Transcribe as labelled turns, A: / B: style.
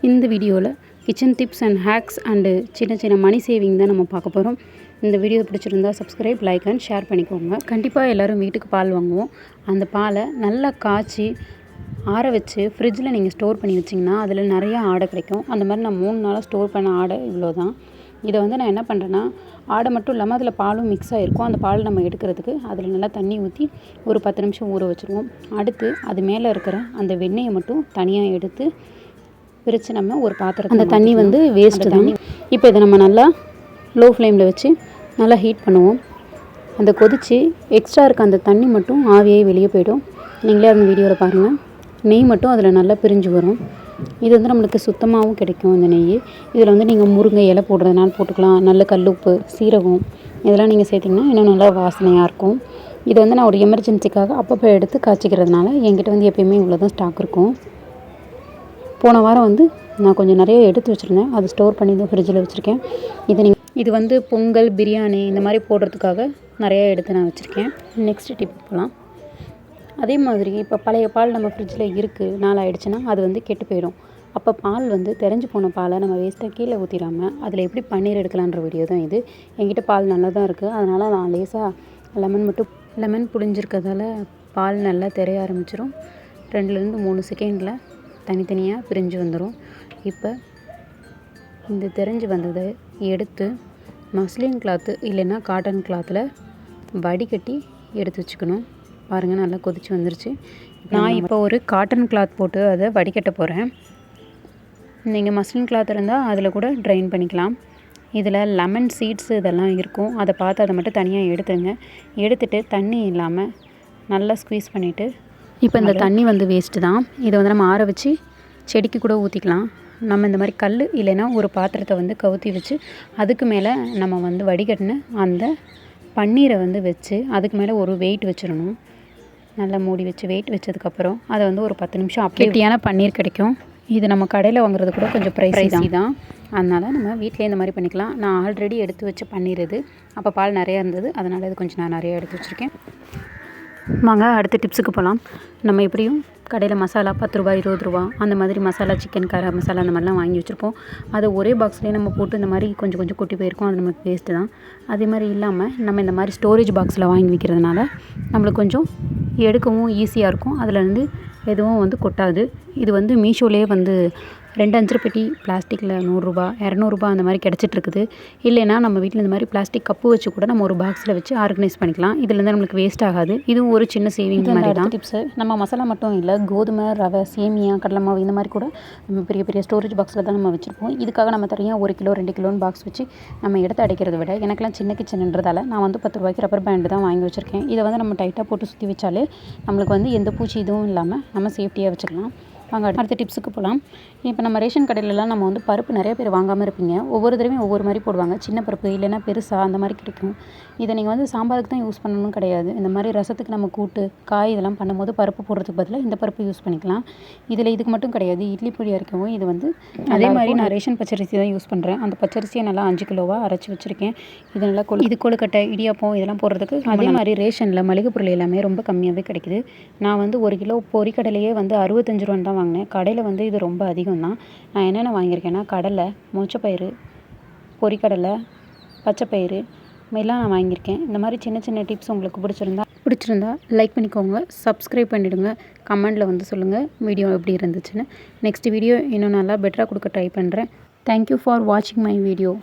A: இந்த வீடியோவில் kitchen tips and hacks and சின்ன சின்ன மணி சேவிங் தான் நம்ம பார்க்க போகிறோம். இந்த வீடியோ பிடிச்சிருந்தா சப்ஸ்கிரைப், லைக் அண்ட் ஷேர் பண்ணிக்கோங்க. கண்டிப்பாக எல்லோரும் வீட்டுக்கு பால் வாங்குவோம். அந்த பாலை நல்லா காய்ச்சி ஆற வச்சு ஃப்ரிட்ஜில் நீங்கள் ஸ்டோர் பண்ணி வச்சிங்கன்னா அதில் நிறையா ஆடை கிடைக்கும். அந்த மாதிரி நான் 3 நாளாக ஸ்டோர் பண்ண ஆடை இவ்வளோ தான். இதை நான் என்ன பண்ணுறேன்னா, ஆடை மட்டும் இல்லாமல் அதில் பாலும் மிக்ஸ் ஆகிருக்கும். அந்த பால் நம்ம எடுக்கிறதுக்கு அதில் நல்லா தண்ணி ஊற்றி ஒரு 10 நிமிஷம் ஊற வச்சுருவோம். அடுத்து அது மேலே இருக்கிற அந்த வெண்ணெயை மட்டும் தனியாக எடுத்து பிரித்து நம்ம ஒரு பாத்திரத்தில் அந்த தண்ணி வேஸ்ட்டு தண்ணி. இப்போ இதை நம்ம நல்லா லோ ஃப்ளேமில் வச்சு நல்லா ஹீட் பண்ணுவோம். அந்த கொதித்து எக்ஸ்ட்ரா இருக்க அந்த தண்ணி மட்டும் ஆவியாகி வெளியே போய்டும். நீங்களே அந்த வீடியோவில் பாருங்கள். நெய் மட்டும் அதில் நல்லா பிரிஞ்சு வரும். இது நம்மளுக்கு சுத்தமாகவும் கிடைக்கும். இந்த நெய் இதில் நீங்கள் முருங்கை இலை போடுறதுனால போட்டுக்கலாம். நல்ல கல்லுப்பு, சீரகம் இதெல்லாம் நீங்கள் சேர்த்திங்கன்னா இன்னும் நல்லா வாசனையாக இருக்கும். இது நான் ஒரு எமர்ஜென்சிக்காக அப்பப்போ எடுத்து காய்ச்சிக்கிறதுனால என்கிட்ட எப்பயுமே இவ்வளோ தான் ஸ்டாக் இருக்கும். போன வாரம் நான் கொஞ்சம் நிறைய எடுத்து வச்சுருந்தேன். அதை ஸ்டோர் பண்ணி ஃப்ரிட்ஜில் வச்சுருக்கேன். இது பொங்கல், பிரியாணி இந்த மாதிரி போடுறதுக்காக நிறையா எடுத்து நான் வச்சுருக்கேன். நெக்ஸ்ட் டிப் போகலாம். அதே மாதிரி இப்போ பழைய பால் நம்ம ஃப்ரிட்ஜில் இருக்குது, நாள் ஆகிடுச்சுன்னா அது கெட்டு போயிடும். அப்போ பால் தெரிஞ்சு போன பாலை நம்ம வேஸ்ட்டாக கீழே ஊற்றிடாமல் அதில் எப்படி பன்னீர் எடுக்கலான்ற வீடியோ தான் இது. என்கிட்ட பால் நல்லா தான் இருக்குது. அதனால் நான் லேசாக லெமன் புழிஞ்சிருக்கிறதால பால் நல்லா தெரிய ஆரம்பிச்சிடும். 2லேருந்து 3 செகண்டில் தனித்தனியாக பிரிஞ்சு வந்துடும். இப்போ இந்த தெரிஞ்சு வந்ததை எடுத்து மஸ்லின் கிளாத்து இல்லைன்னா காட்டன் கிளாத்தில் வடிகட்டி எடுத்து வச்சுக்கணும். பாருங்கள், நல்லா கொதிச்சு வந்துருச்சு. நான் இப்போ ஒரு காட்டன் கிளாத் போட்டு அதை வடிகட்ட போகிறேன். நீங்கள் மஸ்லின் கிளாத் இருந்தால் அதில் கூட ட்ரைன் பண்ணிக்கலாம். இதில் லெமன் சீட்ஸ் இதெல்லாம் இருக்கும். அதை பார்த்து அதை மட்டும் தனியாக எடுத்துருங்க. எடுத்துகிட்டு தண்ணி இல்லாமல் நல்லா ஸ்க்வீஸ் பண்ணிவிட்டு, இப்போ இந்த தண்ணி வேஸ்ட்டு தான். இதை நம்ம ஆற வச்சு செடிக்கு கூட ஊற்றிக்கலாம். நம்ம இந்த மாதிரி கல் இல்லைன்னா ஒரு பாத்திரத்தை கவுத்தி வச்சு அதுக்கு மேலே நம்ம வடிகட்டின அந்த பன்னீரை வச்சு அதுக்கு மேலே ஒரு வெயிட் வச்சிடணும். நல்லா மூடி வச்சு வெயிட் வச்சதுக்கப்புறம் அதை ஒரு 10 நிமிஷம் அப்படியான பன்னீர் கிடைக்கும். இது நம்ம கடையில் வாங்குறது கூட கொஞ்சம் ப்ரைஸி தான். அதனால் நம்ம வீட்டிலே இந்த மாதிரி பண்ணிக்கலாம். நான் ஆல்ரெடி எடுத்து வச்ச பன்னீர் இது. அப்போ பால் நிறையா இருந்தது, அதனால் இது கொஞ்சம் நான் நிறையா எடுத்து வச்சுருக்கேன். வாங்க அடுத்த டிப்ஸுக்கு போகலாம். நம்ம எப்படியும் கடையில் மசாலா 10 ரூபா, 20 ரூபா அந்த மாதிரி மசாலா, சிக்கன் கார மசாலா அந்த மாதிரிலாம் வாங்கி வச்சுருப்போம். அதை ஒரே பாக்ஸ்லேயே நம்ம போட்டு இந்த மாதிரி கொஞ்சம் கொஞ்சம் கொட்டி போயிருக்கோம். அது நமக்கு வேஸ்ட்டு தான். அதே மாதிரி இல்லாமல் நம்ம இந்த மாதிரி ஸ்டோரேஜ் பாக்ஸில் வாங்கி வைக்கிறதுனால நம்மளுக்கு கொஞ்சம் எடுக்கவும் ஈஸியாக இருக்கும். அதில் எதுவும் கொட்டாது. இது மீஷோலேயே 2 அஞ்சரை பெட்டி பிளாஸ்டிக்கில் 100 ரூபா, 200 ரூபா அந்த மாதிரி கிடச்சிட்ருக்குது. இல்லைனா நம்ம வீட்டில் இந்த மாதிரி பிளாஸ்டிக் கப்பு வச்சு கூட நம்ம ஒரு பாக்ஸில் வச்சு ஆர்கனைஸ் பண்ணிக்கலாம். இதுலேருந்து நம்மளுக்கு வேஸ்ட் ஆகாது. இதுவும் ஒரு சின்ன சேவிங் மாதிரி தான். டிப்ஸு நம்ம மசாலா மட்டும் இல்லை, கோதுமை, ரவை, சேமியா, கடலை மாவு இந்த மாதிரி கூட நம்ம பெரிய பெரிய ஸ்டோரேஜ் பாக்ஸில் தான் நம்ம வச்சுருப்போம். இதுக்காக நம்ம தனியாக 1 கிலோ 2 கிலோன்னு பாக்ஸ் வச்சு நம்ம எடுத்து அடைக்கிறத விட, எனக்கெல்லாம் சின்ன கிச்சன்ன்றதால நான் 10 ரூபாய்க்கு ரப்பர் பேண்டு தான் வாங்கி வச்சுருக்கேன். இதை நம்ம டைட்டாக போட்டு சுற்றி வச்சாலே நம்மளுக்கு எந்த பூச்சி இதுவும் இல்லாமல் நம்ம சேஃப்டியாக வச்சுக்கலாம். வாங்க அடுத்த டிப்ஸுக்கு போகலாம். இப்போ நம்ம ரேஷன் கடையிலலாம் நம்ம பருப்பு நிறைய பேர் வாங்காமல் இருப்பீங்க. ஒவ்வொரு தடவையும் ஒவ்வொரு மாதிரி போடுவாங்க. சின்ன பருப்பு இல்லைன்னா பெருசாக அந்த மாதிரி கிடைக்கும். இதை நீங்கள் சாம்பாருக்கு தான் யூஸ் பண்ணணும்னு கிடையாது. இந்த மாதிரி ரசத்துக்கு நம்ம கூட்டு, காய் இதெல்லாம் பண்ணும்போது பருப்பு போடுறதுக்கு பதிலாக இந்த பருப்பு யூஸ் பண்ணிக்கலாம். இதில் இதுக்கு மட்டும் கிடையாது, இட்லி பொடி அரைக்கவும் இது அதே மாதிரி நான் ரேஷன் பச்சரிசி தான் யூஸ் பண்ணுறேன். அந்த பச்சரிசியை நல்லா 5 கிலோவாக அரைச்சி வச்சுருக்கேன். இது நல்லா கொழுக்கட்டை, இடியாப்பம் இதெல்லாம் போடுறதுக்கு. அதே மாதிரி ரேஷனில் மளிகை பொருள் எல்லாமே ரொம்ப கம்மியாகவே கிடைக்குது. நான் 1 கிலோ பொரிக்கடலையே 65 ரூபான்னு தான் வாங்கினேன். கடையில் இது ரொம்ப அதிகம் தான். நான் என்னென்ன வாங்கியிருக்கேன்னா, கடலை, மொச்சப்பயிறு, பொரிக்கடலை, பச்சைப்பயிறு எல்லாம் நான் வாங்கியிருக்கேன். இந்த மாதிரி சின்ன சின்ன டிப்ஸ் உங்களுக்கு பிடிச்சிருந்தா லைக் பண்ணிக்கோங்க, சப்ஸ்கிரைப் பண்ணிவிடுங்க, கமெண்டில் சொல்லுங்கள் வீடியோ எப்படி இருந்துச்சுன்னு. நெக்ஸ்ட் வீடியோ இன்னும் நல்லா பெட்டராக கொடுக்க ட்ரை பண்ணுறேன். தேங்க்யூ ஃபார் வாட்சிங் மை வீடியோ.